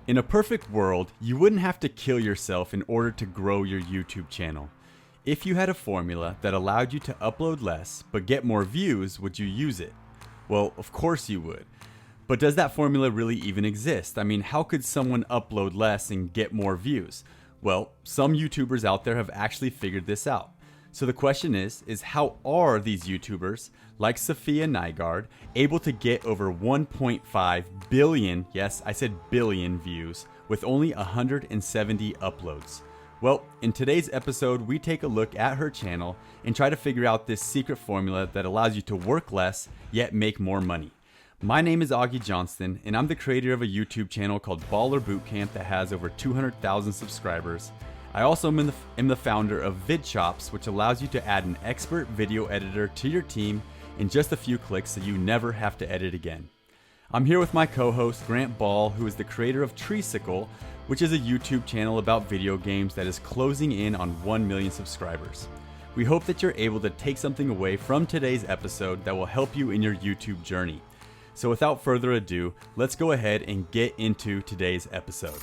In a perfect world, you wouldn't have to kill yourself in order to grow your YouTube channel. If you had a formula that allowed you to upload less but get more views, would you use it? Well, of course you would. But does that formula really even exist? I mean, how could someone upload less and get more views? Well, some YouTubers out there have actually figured this out. So the question is how are these YouTubers, like Sophia Nygaard, able to get over 1.5 billion, yes, I said billion views, with only 170 uploads? Well, in today's episode, we take a look at her channel and try to figure out this secret formula that allows you to work less, yet make more money. My name is Augie Johnston, and I'm the creator of a YouTube channel called Baller Bootcamp that has over 200,000 subscribers. I also am the founder of VidChops, which allows you to add an expert video editor to your team in just a few clicks so you never have to edit again. I'm here with my co-host Grant Ball, who is the creator of Treesicle, which is a YouTube channel about video games that is closing in on 1 million subscribers. We hope that you're able to take something away from today's episode that will help you in your YouTube journey. So without further ado, let's go ahead and get into today's episode.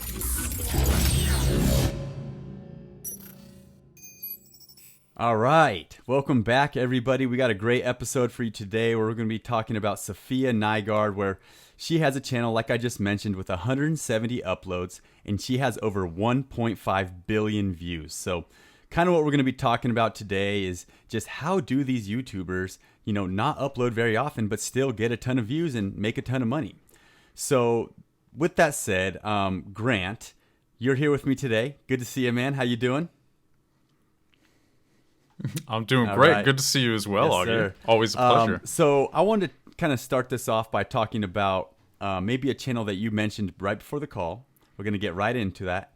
All right, welcome back everybody. We got a great episode for you today where we're going to be talking about Sophia Nygaard, where she has a channel, like I just mentioned, with 170 uploads, and she has over 1.5 billion views. So kind of what we're going to be talking about today is just how do these YouTubers, not upload very often, but still get a ton of views and make a ton of money. So with that said, Grant, you're here with me today. Good to see you, man. How you doing? I'm doing All great. right. Good to see you as well, Yes, Augie. sir. Always a pleasure. So I wanted to kind of start this off by talking about maybe a channel that you mentioned right before the call. We're going to get right into that.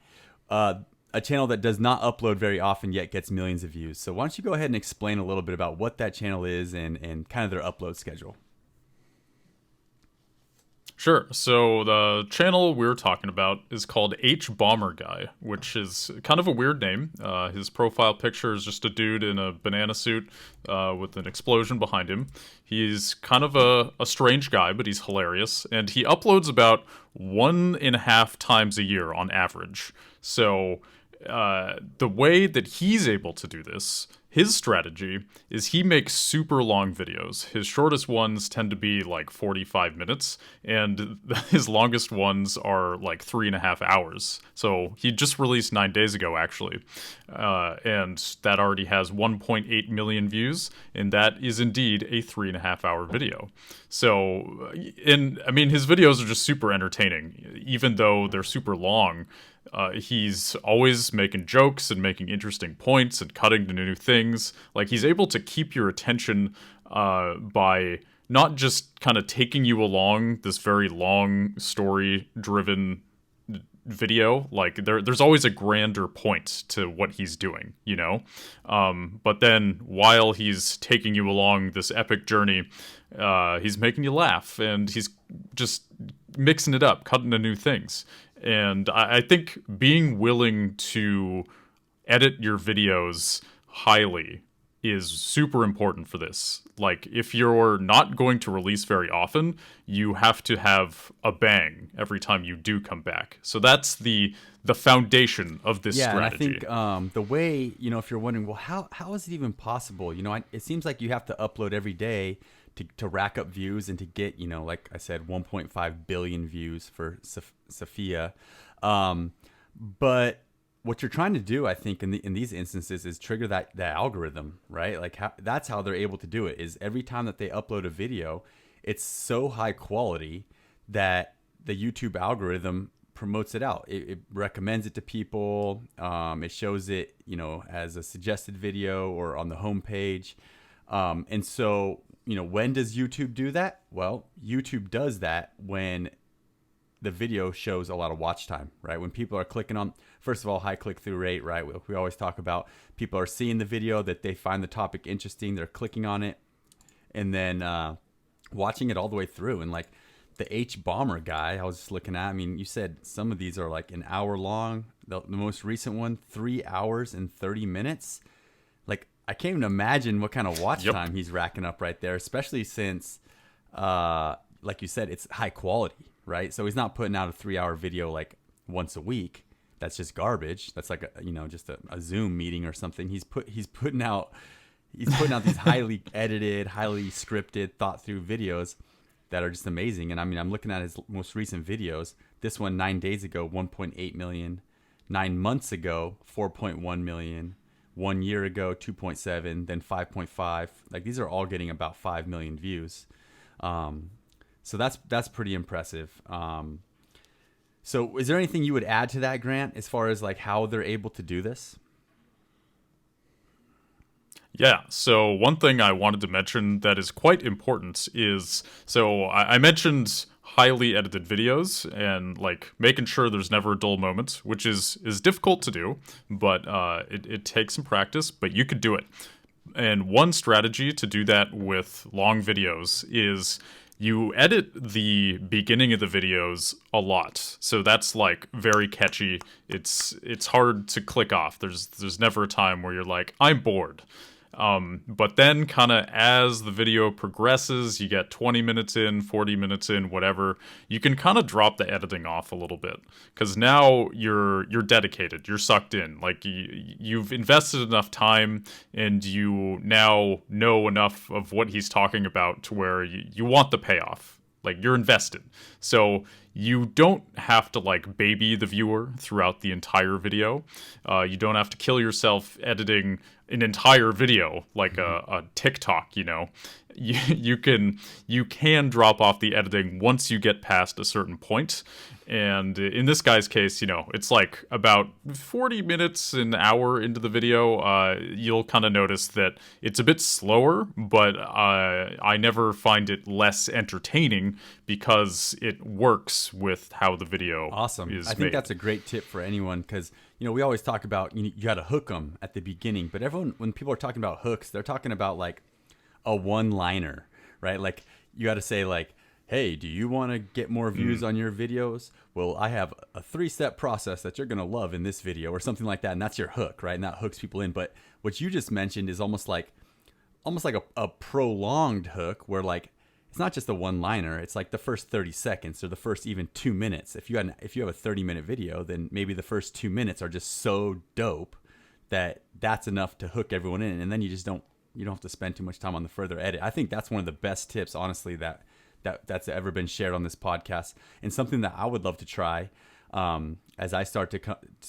A channel that does not upload very often yet gets millions of views. So why don't you go ahead and explain a little bit about what that channel is and kind of their upload schedule. Sure. So the channel we're talking about is called HBomberGuy, which is kind of a weird name. His profile picture is just a dude in a banana suit with an explosion behind him. He's kind of a strange guy, but he's hilarious. And he uploads about 1.5 times a year on average. So the way that he's able to do this, his strategy, is he makes super long videos. His shortest ones tend to be like 45 minutes, and his longest ones are like 3.5 hours. So he just released 9 days ago, actually, and that already has 1.8 million views, and that is indeed a 3.5 hour video. So, his videos are just super entertaining, even though they're super long. He's always making jokes and making interesting points and cutting to new things. Like, he's able to keep your attention by not just kind of taking you along this very long story-driven video. Like, there's always a grander point to what he's doing, But then while he's taking you along this epic journey, he's making you laugh, and he's just mixing it up, cutting to new things. And I think being willing to edit your videos highly is super important for this. Like, if you're not going to release very often, you have to have a bang every time you do come back. So that's the foundation of this strategy. And I think the way, if you're wondering, well, how is it even possible? It seems like you have to upload every day to rack up views and to get, like I said, 1.5 billion views for Sophia. But what you're trying to do, I think, in these instances is trigger that algorithm, right? Like that's how they're able to do it, is every time that they upload a video, it's so high quality that the YouTube algorithm promotes it out. It recommends it to people. It shows it, as a suggested video or on the homepage. And so, when does YouTube do that? Well, YouTube does that when the video shows a lot of watch time, right? When people are clicking on, first of all, high click-through rate, right? We always talk about people are seeing the video, that they find the topic interesting, they're clicking on it, and then watching it all the way through. And like the HBomberGuy, I was just looking at, you said some of these are like an hour long. The most recent one, 3 hours and 30 minutes. Like, I can't even imagine what kind of watch time he's racking up right there, especially since, like you said, it's high quality, right? So he's not putting out a 3 hour video like once a week, that's just garbage. That's like just a Zoom meeting or something. He's putting out these highly edited, highly scripted, thought through videos that are just amazing. And I mean, I'm looking at his most recent videos. This one 9 days ago, 1.8 million. 9 months ago, 4.1 million. 1 year ago, 2.7, then 5.5. Like, these are all getting about 5 million views. So that's pretty impressive. So is there anything you would add to that, Grant, as far as like how they're able to do this? Yeah, so one thing I wanted to mention that is quite important is, so I mentioned highly edited videos and like making sure there's never a dull moment, which is difficult to do, but it takes some practice, but you could do it. And one strategy to do that with long videos is you edit the beginning of the videos a lot. So that's like very catchy. It's hard to click off. There's never a time where you're like, I'm bored. But then kind of as the video progresses, you get 20 minutes in, 40 minutes in, whatever, you can kind of drop the editing off a little bit, because now you're dedicated, you're sucked in, like you've invested enough time and you now know enough of what he's talking about to where you want the payoff. Like, you're invested. So you don't have to like baby the viewer throughout the entire video. You don't have to kill yourself editing an entire video like a TikTok, you can drop off the editing once you get past a certain point. And in this guy's case, it's like about 40 minutes, an hour into the video, you'll kind of notice that it's a bit slower, but I never find it less entertaining because it works with how the video is I think made. that's a great tip for anyone, because we always talk about you got to hook them at the beginning, but everyone, when people are talking about hooks, they're talking about like a one-liner, right? Like, you got to say like, hey, do you want to get more views on your videos? Well, I have a 3-step process that you're going to love in this video, or something like that. And that's your hook, right? And that hooks people in. But what you just mentioned is almost like a prolonged hook, where like, it's not just a one-liner. It's like the first 30 seconds or the first even 2 minutes. If you have a 30-minute video, then maybe the first 2 minutes are just so dope that that's enough to hook everyone in. And then you don't have to spend too much time on the further edit. I think that's one of the best tips, honestly, that's ever been shared on this podcast, and something that I would love to try as I start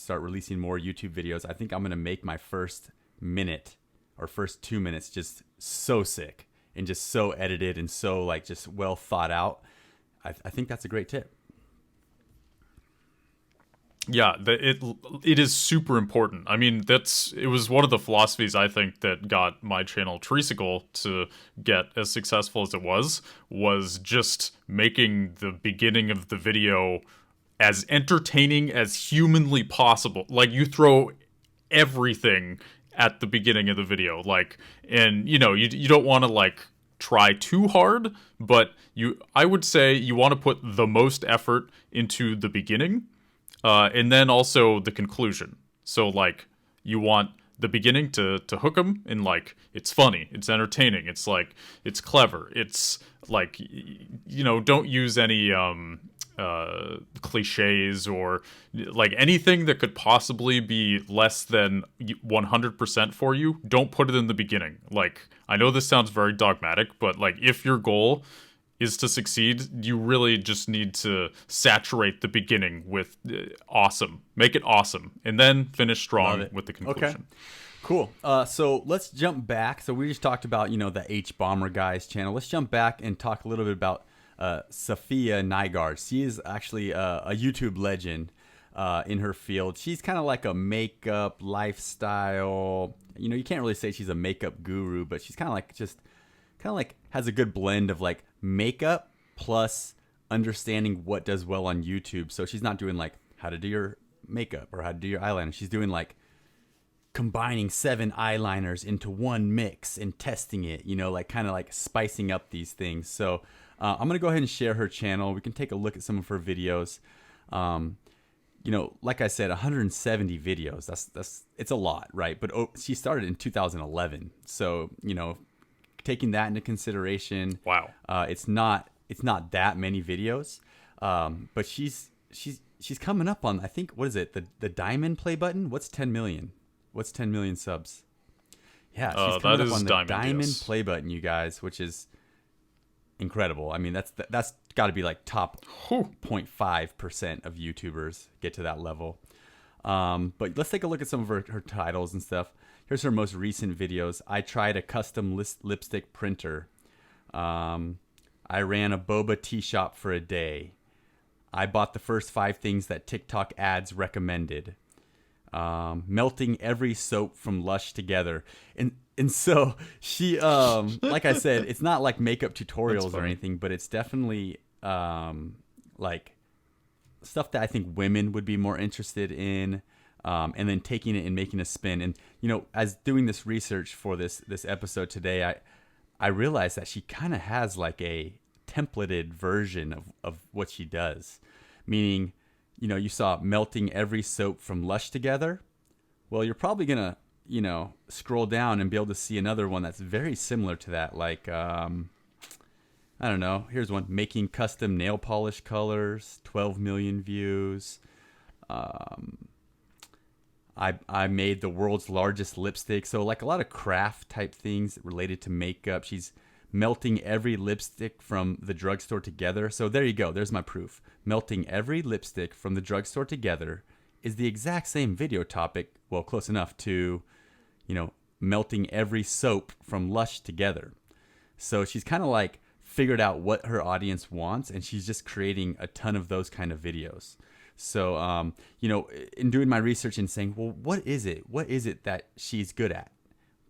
releasing more YouTube videos. I think I'm going to make my first minute or first 2 minutes just so sick and just so edited and so like just well thought out. I think that's a great tip. Yeah, it is super important. I mean, it was one of the philosophies I think that got my channel Treesicle to get as successful as it was just making the beginning of the video as entertaining as humanly possible. Like, you throw everything at the beginning of the video, like, and you don't want to like try too hard, but I would say you want to put the most effort into the beginning. And then also the conclusion. So like, you want the beginning to hook them, and like, it's funny, it's entertaining, it's like, it's clever, it's like, don't use any cliches or like anything that could possibly be less than 100% for you. Don't put it in the beginning. Like, I know this sounds very dogmatic, but like, if your goal is to succeed, you really just need to saturate the beginning with awesome. Make it awesome. And then finish strong with the conclusion. Okay. Cool. So let's jump back. So we just talked about, the HBomberGuy's channel. Let's jump back and talk a little bit about Sophia Nygaard. She is actually a YouTube legend in her field. She's kind of like a makeup lifestyle. You can't really say she's a makeup guru, but she's kind of like has a good blend of like makeup plus understanding what does well on YouTube. So she's not doing like how to do your makeup or how to do your eyeliner. She's doing like combining 7 eyeliners into one mix and testing it, like kind of like spicing up these things. So I'm going to go ahead and share her channel. We can take a look at some of her videos. Like I said, 170 videos. It's a lot, right? But she started in 2011. So, taking that into consideration, wow, it's not that many videos, but she's she's coming up on, I think, what is it? The diamond play button? What's 10 million? What's 10 million subs? Yeah, she's coming up on the diamond yes. play button, you guys, which is incredible. I mean, that's got to be like top 0.5% of YouTubers get to that level. But let's take a look at some of her titles and stuff. Here's her most recent videos. I tried a custom lipstick printer. I ran a boba tea shop for a day. I bought the first 5 things that TikTok ads recommended. Melting every soap from Lush together. And so she, like I said, it's not like makeup tutorials or anything, but it's definitely like stuff that I think women would be more interested in. And then taking it and making a spin. And, you know, as doing this research for this episode today, I realized that she kind of has like a templated version of what she does. Meaning, you know, you saw melting every soap from Lush together. Well, you're probably going to, you know, scroll down and be able to see another one that's very similar to that. Like, I don't know. Here's one. Making custom nail polish colors, 12 million views. I made the world's largest lipstick. So like a lot of craft type things related to makeup. She's melting every lipstick from the drugstore together. So there you go. There's my proof. Melting every lipstick from the drugstore together is the exact same video topic. Well, close enough to, you know, melting every soap from Lush together. So she's kind of like figured out what her audience wants, and she's just creating a ton of those kind of videos. So, you know, in doing my research and saying, well, what is it? What is it that she's good at?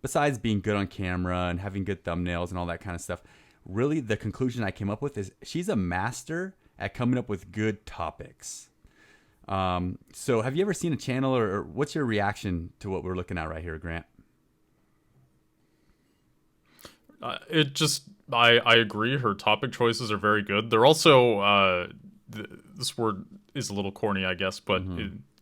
Besides being good on camera and having good thumbnails and all that kind of stuff, really the conclusion I came up with is she's a master at coming up with good topics. So have you ever seen a channel, or what's your reaction to what we're looking at right here, Grant? I agree. Her topic choices are very good. They're also, this word is a little corny, I guess, but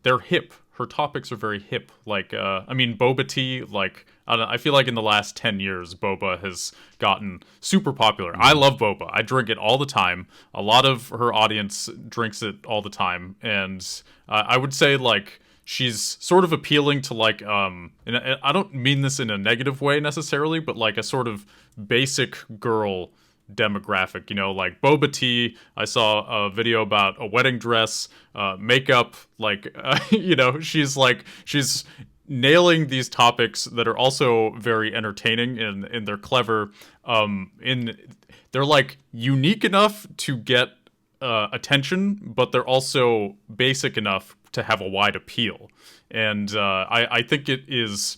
they're hip. Her topics are very hip. Like, I mean, boba tea, like, I feel like in the last 10 years, boba has gotten super popular. I love boba. I drink it all the time. A lot of her audience drinks it all the time. And I would say, like, she's sort of appealing to, like, and I don't mean this in a negative way necessarily, but like a sort of basic girl demographic, you know, like boba tea. I saw a video about a wedding dress, makeup, like, you know, she's nailing these topics that are also very entertaining, and they're clever. They're like unique enough to get attention, but they're also basic enough to have a wide appeal. And I think it is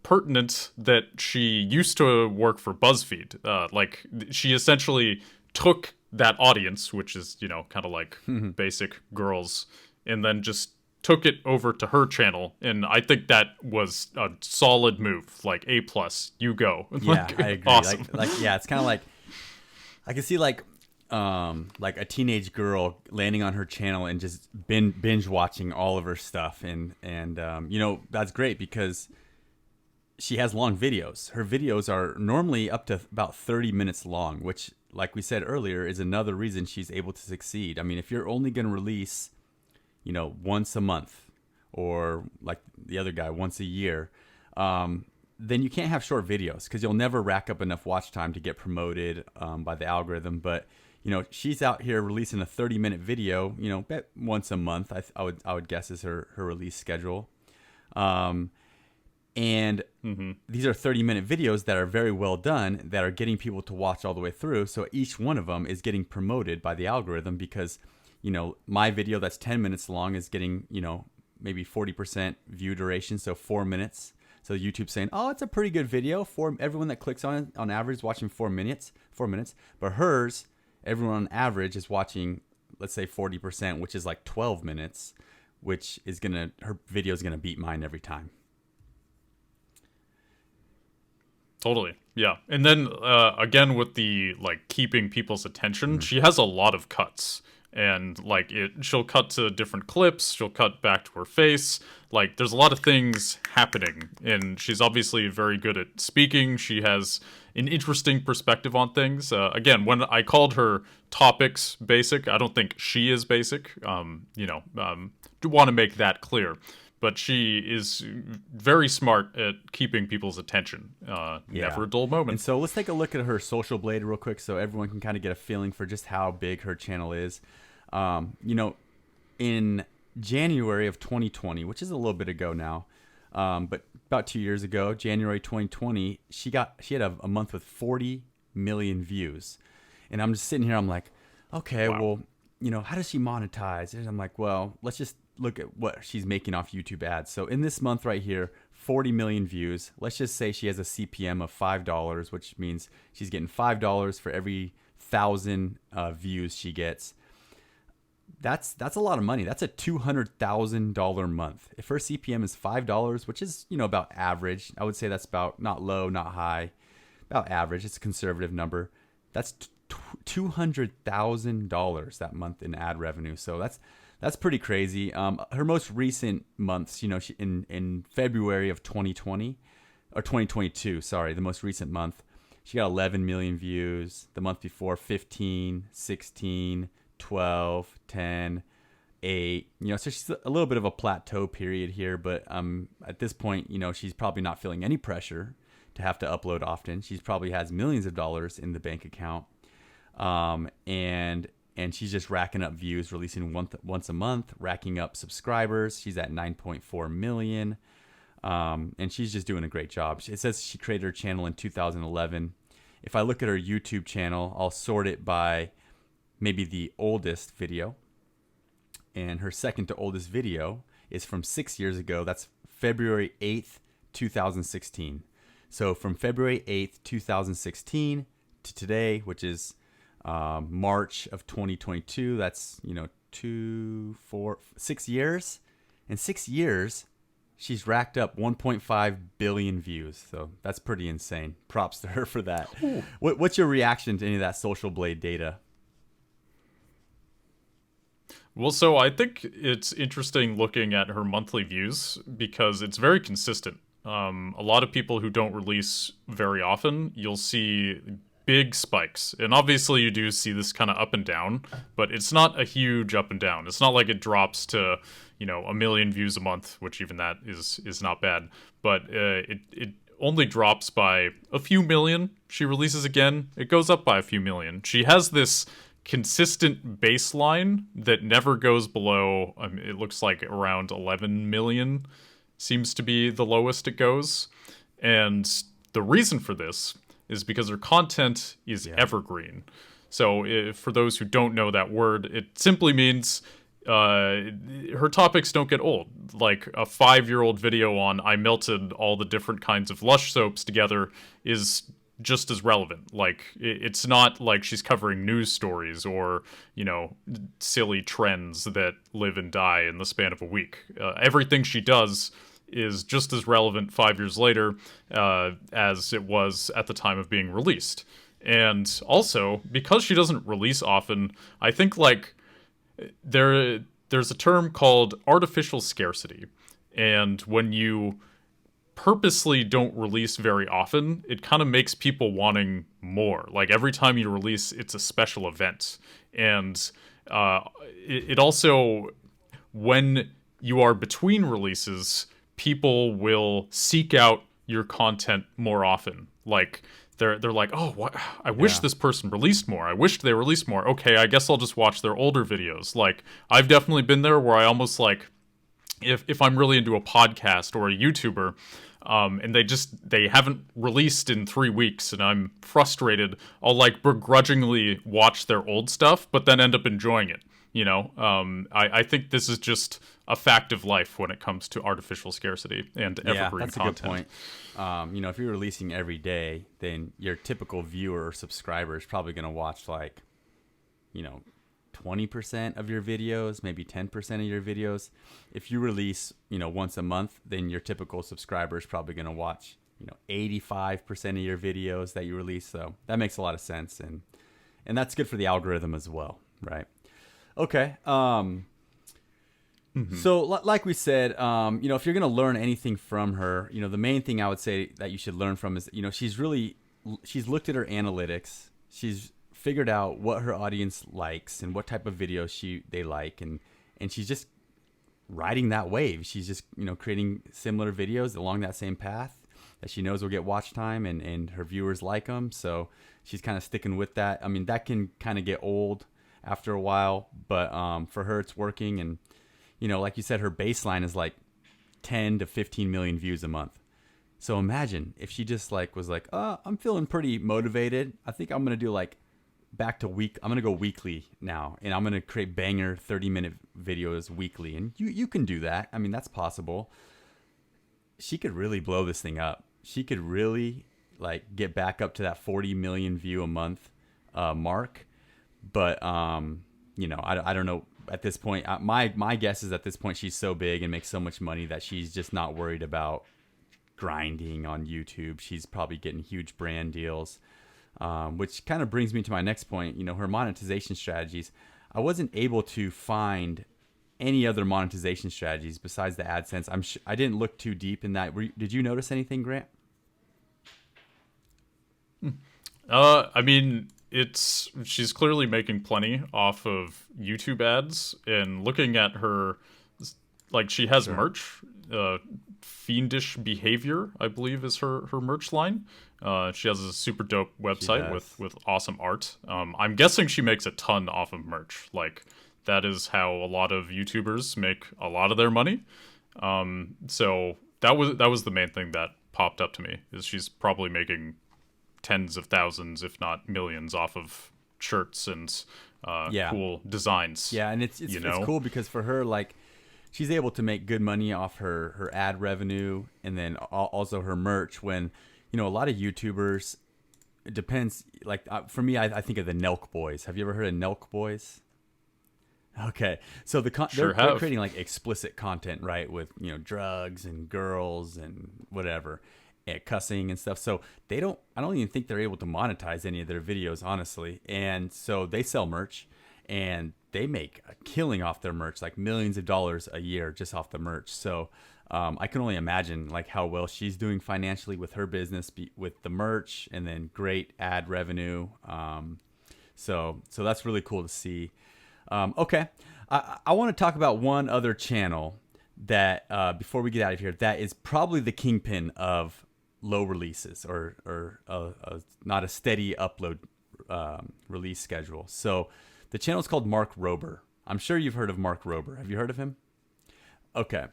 pertinent that she used to work for BuzzFeed. Like, she essentially took that audience, which is, you know, kind of like basic girls, and then just took it over to her channel. And I think that was a solid move. Like, A+, you go. Yeah, like, I agree. Awesome. Like yeah, it's kind of like, I can see like a teenage girl landing on her channel and just binge watching all of her stuff. And you know, that's great because she has long videos. Her videos are normally up to about 30 minutes long, which, like we said earlier, is another reason she's able to succeed. I mean, if you're only going to release, you know, once a month, or like the other guy, once a year, then you can't have short videos because you'll never rack up enough watch time to get promoted by the algorithm. But, you know, she's out here releasing a 30-minute video, you know, once a month, I would guess is her release schedule. And these are 30-minute videos that are very well done, that are getting people to watch all the way through. So each one of them is getting promoted by the algorithm because, you know, my video that's 10 minutes long is getting, you know, maybe 40% view duration, so 4 minutes. So YouTube's saying, oh, it's a pretty good video. Everyone that clicks on it on average is watching 4 minutes. But hers, everyone on average is watching, let's say 40%, which is like 12 minutes, which is her video is gonna beat mine every time. Totally. Yeah. And then again, with the like keeping people's attention, she has a lot of cuts. and like she'll cut to different clips, she'll cut back to her face. Like there's a lot of things happening, and she's obviously very good at speaking. She has an interesting perspective on things. Again, when I called her topics basic, I don't think she is basic. Do want to make that clear. But she is very smart at keeping people's attention. Never a dull moment. And so let's take a look at her social blade real quick so everyone can kind of get a feeling for just how big her channel is. In January of 2020, which is a little bit ago now, but about 2 years ago, January 2020, she had a month with 40 million views. And I'm just sitting here, I'm like, okay, wow. Well, how does she monetize? And I'm like, well, let's just look at what she's making off YouTube ads. So in this month right here, 40 million views. Let's just say she has a CPM of $5, which means she's getting $5 for every 1,000 views she gets. That's a lot of money. That's a $200,000 month. If her CPM is $5, which is, about average, I would say that's about not low, not high, about average. It's a conservative number. That's $200,000 that month in ad revenue. So that's pretty crazy. Her most recent months, she in February of 2020 or 2022, sorry, the most recent month, she got 11 million views. The month before, 15, 16, 12, 10, 8. So she's a little bit of a plateau period here, but at this point, she's probably not feeling any pressure to have to upload often. She probably has millions of dollars in the bank account. And she's just racking up views, releasing once a month, racking up subscribers. She's at 9.4 million. And she's just doing a great job. It says she created her channel in 2011. If I look at her YouTube channel, I'll sort it by maybe the oldest video. And her second to oldest video is from 6 years ago. That's February 8th, 2016. So from February 8th, 2016 to today, which is March of 2022, that's 6 years. In 6 years, she's racked up 1.5 billion views. So that's pretty insane. Props to her for that. What's your reaction to any of that Social Blade data? Well, so I think it's interesting looking at her monthly views because it's very consistent. A lot of people who don't release very often, you'll see big spikes. And obviously you do see this kind of up and down, but it's not a huge up and down. It's not like it drops to, 1 million views a month, which even that is not bad. But it only drops by a few million. She releases again, it goes up by a few million. She has this consistent baseline that never goes below, it looks like around 11 million seems to be the lowest it goes. And the reason for this is because her content is evergreen. So for those who don't know that word, it simply means her topics don't get old. Like a 5-year-old video on I melted all the different kinds of Lush soaps together is just as relevant. Like it's not like she's covering news stories or silly trends that live and die in the span of a week. Everything she does is just as relevant 5 years later as it was at the time of being released. And also, because she doesn't release often, I think like there's a term called artificial scarcity. And when you purposely don't release very often, it kind of makes people wanting more. Like every time you release, it's a special event. And it also, when you are between releases, people will seek out your content more often. Like they're like, oh, what? I wish this person released more. I wished they released more. Okay, I guess I'll just watch their older videos. Like I've definitely been there where I almost like, if I'm really into a podcast or a YouTuber, and they haven't released in 3 weeks and I'm frustrated, I'll like begrudgingly watch their old stuff, but then end up enjoying it. I think this is just a fact of life when it comes to artificial scarcity and evergreen that's content. A good point. If you're releasing every day, then your typical viewer or subscriber is probably going to watch like, 20% of your videos, maybe 10% of your videos. If you release, once a month, then your typical subscriber is probably going to watch, 85% of your videos that you release. So that makes a lot of sense. And that's good for the algorithm as well, right? Okay. So like we said, if you're going to learn anything from her, the main thing I would say that you should learn from is, she's looked at her analytics. She's figured out what her audience likes and what type of videos they like. And she's just riding that wave. She's just, creating similar videos along that same path that she knows will get watch time and her viewers like them. So she's kind of sticking with that. I mean, that can kind of get old after a while, but for her, it's working. And, like you said, her baseline is like 10 to 15 million views a month. So imagine if she just was like, I'm feeling pretty motivated. I think I'm going to do I'm going to go weekly now, and I'm going to create banger 30-minute videos weekly. And you can do that. I mean, that's possible. She could really blow this thing up. She could really get back up to that 40 million view a month mark. But, I don't know. At this point, my guess is at this point she's so big and makes so much money that she's just not worried about grinding on YouTube. She's probably getting huge brand deals, which kind of brings me to my next point. Her monetization strategies. I wasn't able to find any other monetization strategies besides the AdSense. I didn't look too deep in that. Did you notice anything, Grant? I mean, she's clearly making plenty off of YouTube ads, and looking at her, she has merch. Fiendish Behavior, I believe, is her merch line. She has a super dope website with awesome art. I'm guessing she makes a ton off of merch. That is how a lot of YouTubers make a lot of their money. So that was the main thing that popped up to me, is she's probably making tens of thousands, if not millions, off of shirts and cool designs. Yeah, and it's cool because for her, she's able to make good money off her ad revenue, and then also her merch. When a lot of YouTubers, it depends. For me, I think of the Milkboys. Have you ever heard of Milkboys? Okay, so they're creating explicit content, right? With drugs and girls and whatever, and cussing and stuff. So I don't even think they're able to monetize any of their videos, honestly. And so they sell merch, and they make a killing off their merch, millions of dollars a year just off the merch. So I can only imagine how well she's doing financially with her business, with the merch, and then great ad revenue. So that's really cool to see. Okay, I want to talk about one other channel that before we get out of here, that is probably the kingpin of low releases or not a steady upload release schedule. So the channel is called Mark Rober. I'm sure you've heard of Mark Rober. Have you heard of him? Okay.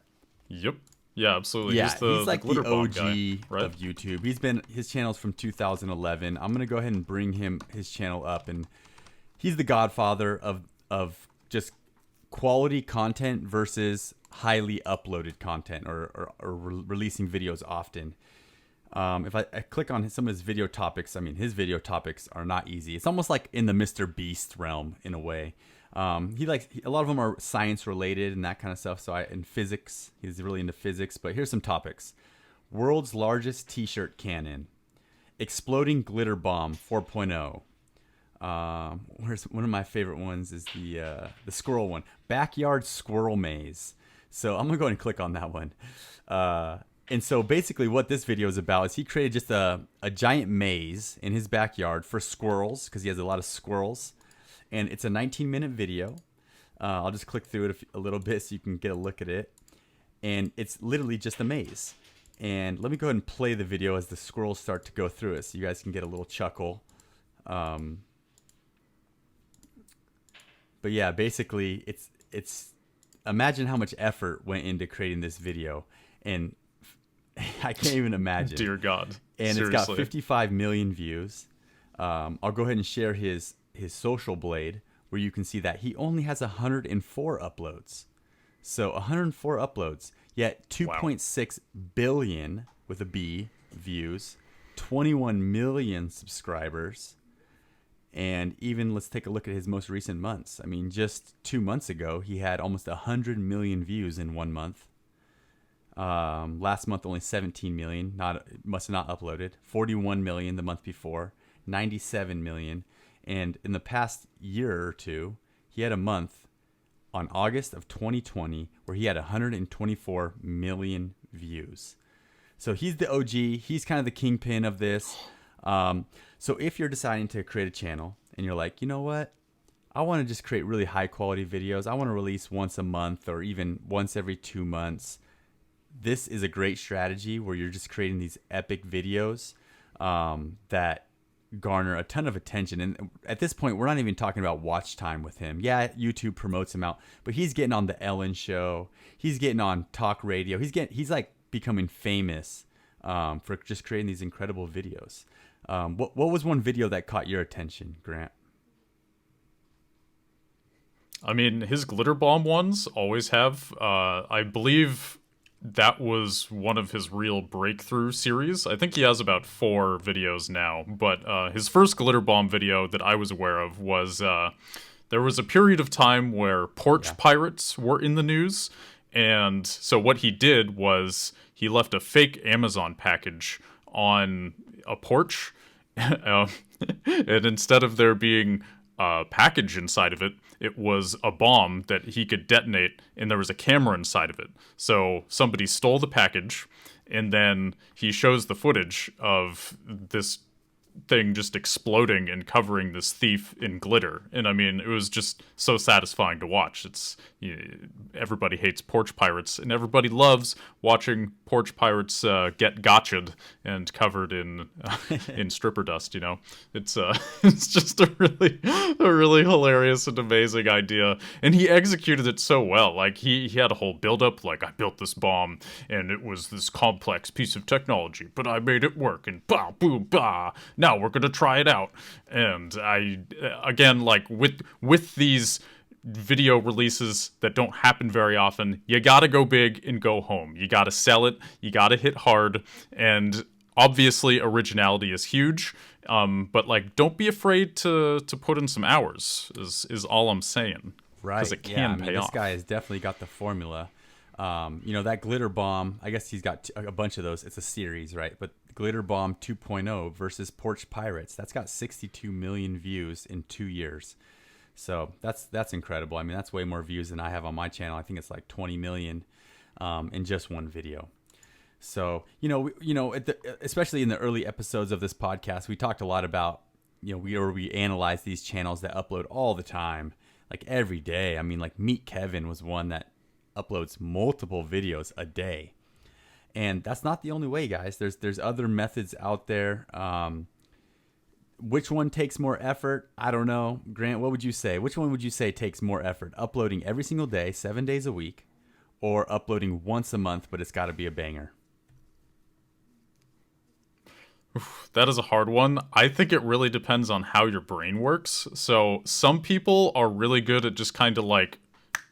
Yep. Yeah, absolutely. Yeah, he's like the OG guy, right? of YouTube. His channel's from 2011. I'm gonna go ahead and bring his channel up, and he's the godfather of just quality content versus highly uploaded content or releasing videos often. If I click on some of his video topics, I mean, his video topics are not easy. It's almost like in the MrBeast realm in a way. A lot of them are science related and that kind of stuff. So in physics, he's really into physics. But here's some topics: world's largest T-shirt cannon, exploding glitter bomb 4.0. Where's one of my favorite ones is the squirrel one, backyard squirrel maze. So I'm gonna go ahead and click on that one. And so basically what this video is about is he created just a giant maze in his backyard for squirrels, because he has a lot of squirrels. And it's a 19-minute video. I'll just click through it a little bit so you can get a look at it. And it's literally just a maze. And let me go ahead and play the video as the squirrels start to go through it so you guys can get a little chuckle. But yeah, basically it's imagine how much effort went into creating this video. And I can't even imagine. Dear God. And Seriously. It's got 55 million views. I'll go ahead and share his social blade, where you can see that he only has 104 uploads. So 104 uploads, yet 2.6 billion with a B views, 21 million subscribers. And even let's take a look at his most recent months. I mean, just 2 months ago, he had almost 100 million views in 1 month. Last month, only 17 million. Must have not uploaded. 41 million the month before. 97 million. And in the past year or two, he had a month on August of 2020, where he had 124 million views. So he's the OG. He's kind of the kingpin of this. So if you're deciding to create a channel and you're like, you know what? I want to just create really high quality videos. I want to release once a month or even once every 2 months. This is a great strategy where you're just creating these epic videos that garner a ton of attention. And at this point, we're not even talking about watch time with him. Yeah, YouTube promotes him out, but he's getting on the Ellen show. He's getting on talk radio. He's like becoming famous for just creating these incredible videos. What was one video that caught your attention, Grant? I mean, his glitter bomb ones always have. I believe that was one of his real breakthrough series. I think he has about 4 videos now, but his first glitter bomb video that I was aware of was there was a period of time where porch pirates were in the news, and so what he did was he left a fake Amazon package on a porch, and instead of there being a package inside of it, it was a bomb that he could detonate, and there was a camera inside of it. So somebody stole the package, and then he shows the footage of this thing just exploding and covering this thief in glitter. And I mean, it was just so satisfying to watch. Everybody hates porch pirates, and everybody loves watching porch pirates get gotcha'd and covered in in stripper dust. You know, it's it's just a really hilarious and amazing idea, and he executed it so well. Like he had a whole build up. Like, I built this bomb, and it was this complex piece of technology, but I made it work, and bah boom bah. Now we're gonna try it out. And I again, like with these video releases that don't happen very often, you gotta go big and go home. You gotta sell it, you gotta hit hard, and obviously originality is huge, but like, don't be afraid to put in some hours is all I'm saying. Right. Because it can pay off. This guy has definitely got the formula. That glitter bomb, I guess he's got a bunch of those. It's a series, right? But glitter bomb 2.0 versus porch pirates, that's got 62 million views in 2 years. So that's incredible. I mean, that's way more views than I have on my channel. I think it's like 20 million in just one video. So, especially in the early episodes of this podcast, we talked a lot about, we analyze these channels that upload all the time, like every day. I mean, like Meet Kevin was one that uploads multiple videos a day. And that's not the only way, guys. There's other methods out there. Which one takes more effort? I don't know. Grant, what would you say? Which one would you say takes more effort? Uploading every single day, 7 days a week, or uploading once a month, but it's got to be a banger? That is a hard one. I think it really depends on how your brain works. So some people are really good at just kind of like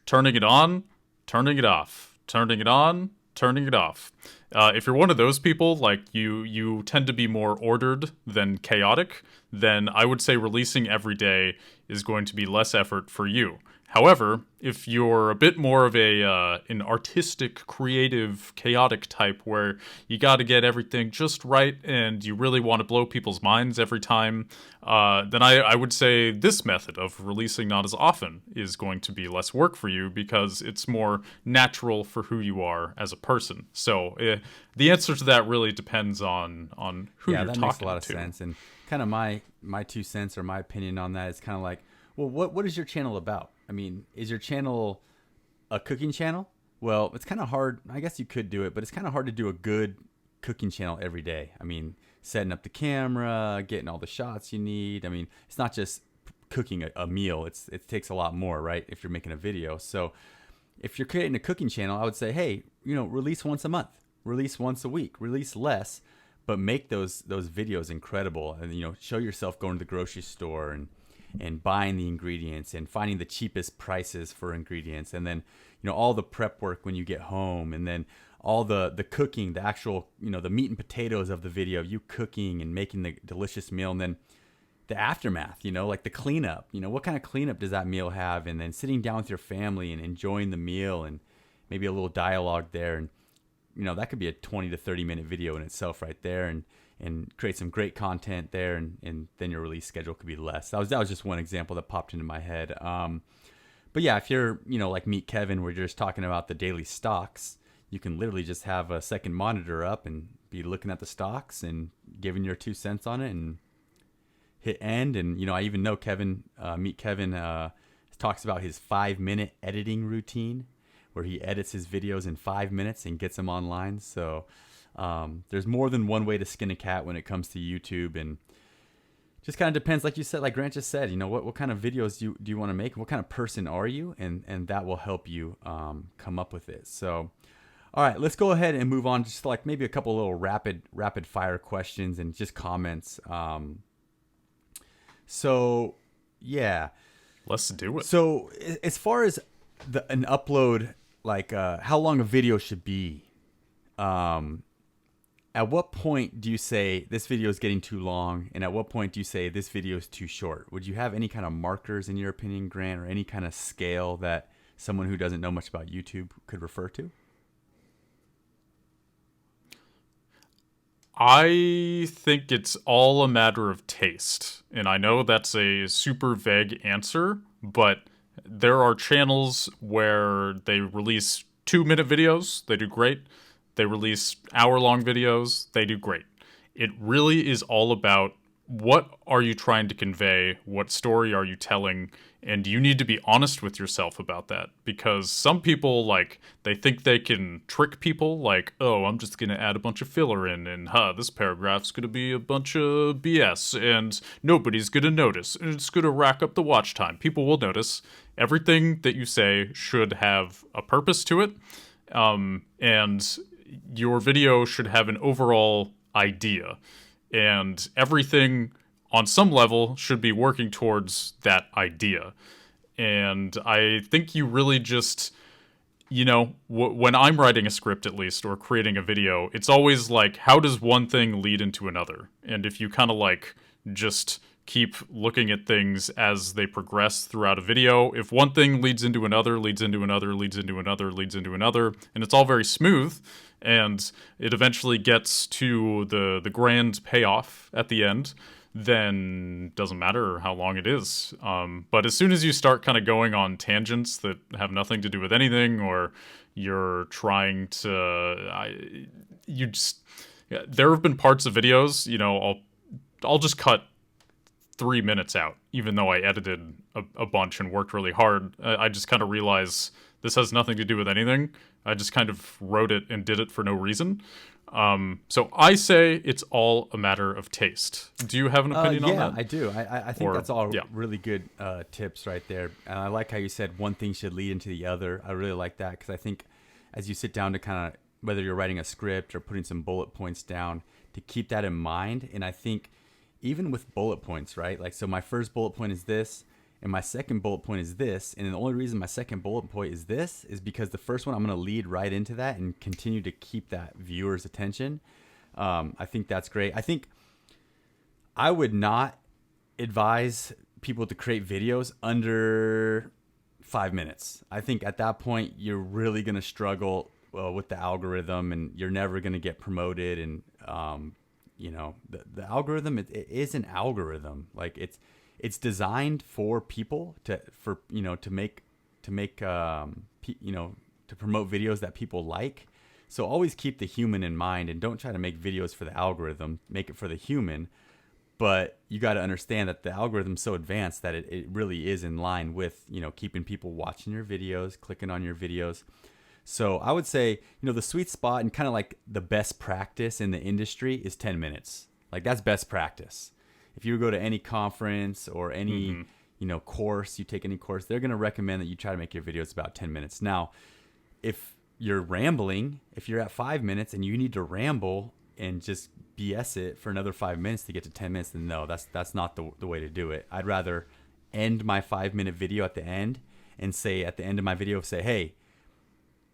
turning it on, turning it off, turning it on, turning it off. If you're one of those people, like you tend to be more ordered than chaotic, then I would say releasing every day is going to be less effort for you. However, if you're a bit more of an artistic, creative, chaotic type where you got to get everything just right and you really want to blow people's minds every time, then I would say this method of releasing not as often is going to be less work for you because it's more natural for who you are as a person. So the answer to that really depends on who you're talking to. Yeah, that makes a lot of sense. And kind of my 2 cents or my opinion on that is kind of like, well, what is your channel about? I mean, is your channel a cooking channel? Well, it's kind of hard. I guess you could do it, but it's kind of hard to do a good cooking channel every day. I mean, setting up the camera, getting all the shots you need. I mean, it's not just cooking a meal. It takes a lot more, right? If you're making a video. So if you're creating a cooking channel, I would say, hey, release once a month, release once a week, release less, but make those videos incredible. And, show yourself going to the grocery store and buying the ingredients and finding the cheapest prices for ingredients. And then, all the prep work when you get home, and then all the cooking, the actual, the meat and potatoes of the video, you cooking and making the delicious meal. And then the aftermath, like the cleanup, what kind of cleanup does that meal have? And then sitting down with your family and enjoying the meal and maybe a little dialogue there. And, that could be a 20 to 30 minute video in itself right there. And create some great content there, and then your release schedule could be less. That was just one example that popped into my head. But yeah, if you're, like Meet Kevin, where you're just talking about the daily stocks, you can literally just have a second monitor up and be looking at the stocks and giving your 2 cents on it and hit end. And, I even know Meet Kevin, talks about his 5-minute editing routine where he edits his videos in 5 minutes and gets them online. So there's more than one way to skin a cat when it comes to YouTube, and just kind of depends, like you said, like Grant just said, what kind of videos do you want to make? What kind of person are you? And that will help you come up with it. So, all right, let's go ahead and move on. Just like maybe a couple little rapid fire questions and just comments. So, yeah. Let's do it. So, as far as an upload, like how long a video should be, at what point do you say this video is getting too long? And at what point do you say this video is too short? Would you have any kind of markers, in your opinion, Grant, or any kind of scale that someone who doesn't know much about YouTube could refer to? I think it's all a matter of taste. And I know that's a super vague answer, but there are channels where they release 2-minute videos. They do great. They release hour-long videos. They do great. It really is all about what are you trying to convey? What story are you telling? And you need to be honest with yourself about that, because some people, they think they can trick people, like, oh, I'm just going to add a bunch of filler in, and this paragraph's going to be a bunch of BS, and nobody's going to notice, and it's going to rack up the watch time. People will notice. Everything that you say should have a purpose to it, and your video should have an overall idea, and everything on some level should be working towards that idea. And I think you really just, when I'm writing a script at least, or creating a video, it's always like, how does one thing lead into another? And if you kind of just keep looking at things as they progress throughout a video, if one thing leads into another, leads into another, leads into another, leads into another, and it's all very smooth, and it eventually gets to the grand payoff at the end, then doesn't matter how long it is. But as soon as you start kind of going on tangents that have nothing to do with anything, or you're trying to, there have been parts of videos, I'll just cut 3 minutes out, even though I edited a bunch and worked really hard. I just kind of realize this has nothing to do with anything. I just kind of wrote it and did it for no reason. So I say it's all a matter of taste. Do you have an opinion on that? Yeah, I do. I think that's all really good tips right there. And I like how you said one thing should lead into the other. I really like that, because I think as you sit down to kind of, whether you're writing a script or putting some bullet points down, to keep that in mind. And I think even with bullet points, right? Like, so my first bullet point is this, and my second bullet point is this. And the only reason my second bullet point is this is because the first one, I'm going to lead right into that and continue to keep that viewer's attention. I think that's great. I think I would not advise people to create videos under 5 minutes. I think at that point, you're really going to struggle with the algorithm, and you're never going to get promoted. And, the algorithm, it is an algorithm. Like, it's designed for people to promote videos that people like. So always keep the human in mind, and don't try to make videos for the algorithm. Make it for the human. But you got to understand that the algorithm's so advanced that it really is in line with, keeping people watching your videos, clicking on your videos. So I would say, the sweet spot and kind of like the best practice in the industry is 10 minutes. Like, that's best practice. If you go to any conference or any, course, you take any course, they're going to recommend that you try to make your videos about 10 minutes. Now, if you're rambling, if you're at 5 minutes and you need to ramble and just BS it for another 5 minutes to get to 10 minutes, then no, that's not the way to do it. I'd rather end my 5-minute video at the end and say at the end of my video, say, hey,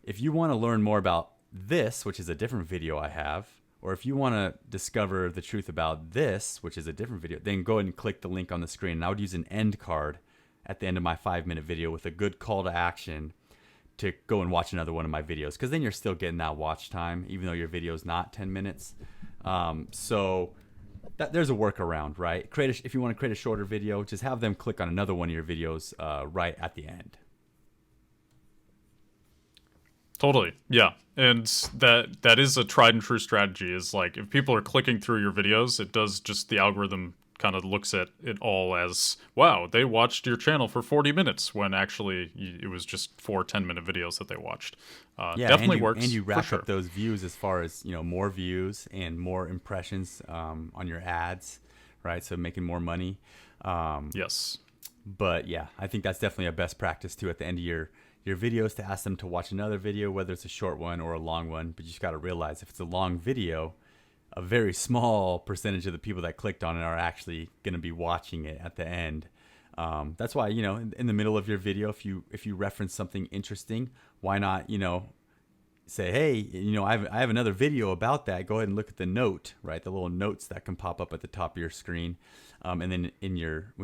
if you want to learn more about this, which is a different video I have, or if you want to discover the truth about this, which is a different video, then go ahead and click the link on the screen. And I would use an end card at the end of my 5-minute video with a good call to action to go and watch another one of my videos, because then you're still getting that watch time, even though your video is not 10 minutes. So there's a workaround, right? If you want to create a shorter video, just have them click on another one of your videos right at the end. Totally. Yeah. And that is a tried and true strategy, is like if people are clicking through your videos, it does just the algorithm kind of looks at it all as, wow, they watched your channel for 40 minutes when actually it was just 4 10-minute videos that they watched. Yeah, Definitely works. And you for rack sure. up those views as far as, more views and more impressions on your ads, right? So making more money. Yes. But yeah, I think that's definitely a best practice too at the end of your videos, to ask them to watch another video, whether it's a short one or a long one. But you just got to realize, if it's a long video, a very small percentage of the people that clicked on it are actually going to be watching it at the end. That's why, in the middle of your video, if you reference something interesting, why not, say, hey, I have another video about that. Go ahead and look at the note, right? The little notes that can pop up at the top of your screen. And then when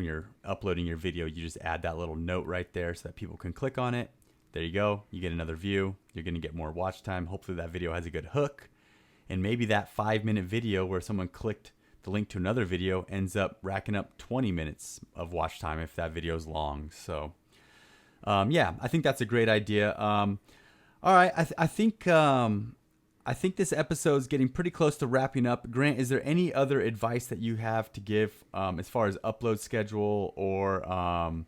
you're uploading your video, you just add that little note right there so that people can click on it. There you go. You get another view. You're going to get more watch time. Hopefully that video has a good hook. And maybe that 5-minute video where someone clicked the link to another video ends up racking up 20 minutes of watch time if that video is long. So, yeah, I think that's a great idea. All right, I think this episode is getting pretty close to wrapping up. Grant, is there any other advice that you have to give as far as upload schedule or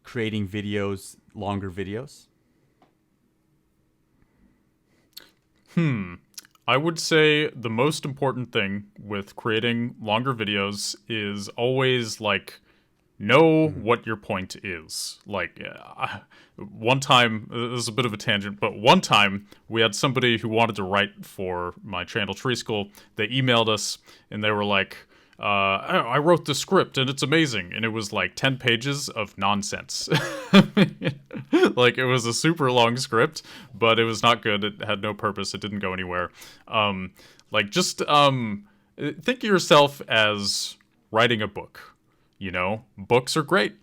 creating videos, longer videos? I would say the most important thing with creating longer videos is always know what your point is. One time, this is a bit of a tangent, but one time we had somebody who wanted to write for my channel, Tree School. They emailed us and they were like, I wrote the script and it's amazing. And it was 10 pages of nonsense. It was a super long script, but it was not good. It had no purpose. It didn't go anywhere. Think of yourself as writing a book. Books are great.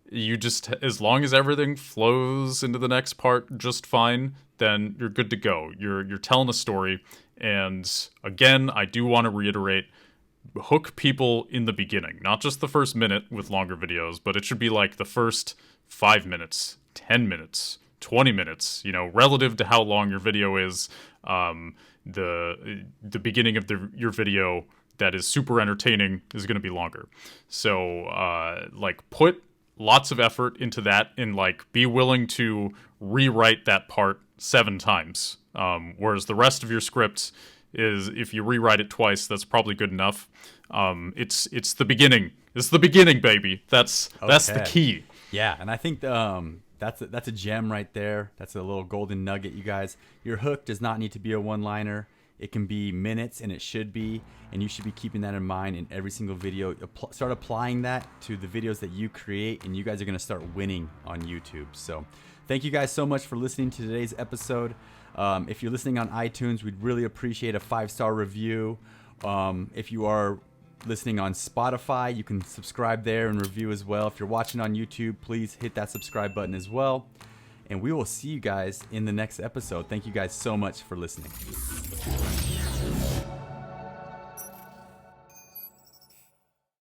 You just, as long as everything flows into the next part just fine, then you're good to go. You're telling a story. And again, I do want to reiterate, hook people in the beginning, not just the first minute with longer videos, but it should be the first 5 minutes, 10 minutes, 20 minutes, relative to how long your video is. The beginning of your video that is super entertaining is going to be longer. So, put lots of effort into that and, be willing to rewrite that part 7 times. Whereas the rest of your script is, if you rewrite it twice, that's probably good enough. It's the beginning. It's the beginning, baby. That's the key. Yeah, and I think that's a gem right there. That's a little golden nugget, you guys. Your hook does not need to be a one-liner. It can be minutes, and it should be, and you should be keeping that in mind in every single video. Start applying that to the videos that you create, and you guys are going to start winning on YouTube. So thank you guys so much for listening to today's episode. If you're listening on iTunes, we'd really appreciate a 5-star review. If you are listening on Spotify, you can subscribe there and review as well. If you're watching on YouTube, please hit that subscribe button as well. And we will see you guys in the next episode. Thank you guys so much for listening.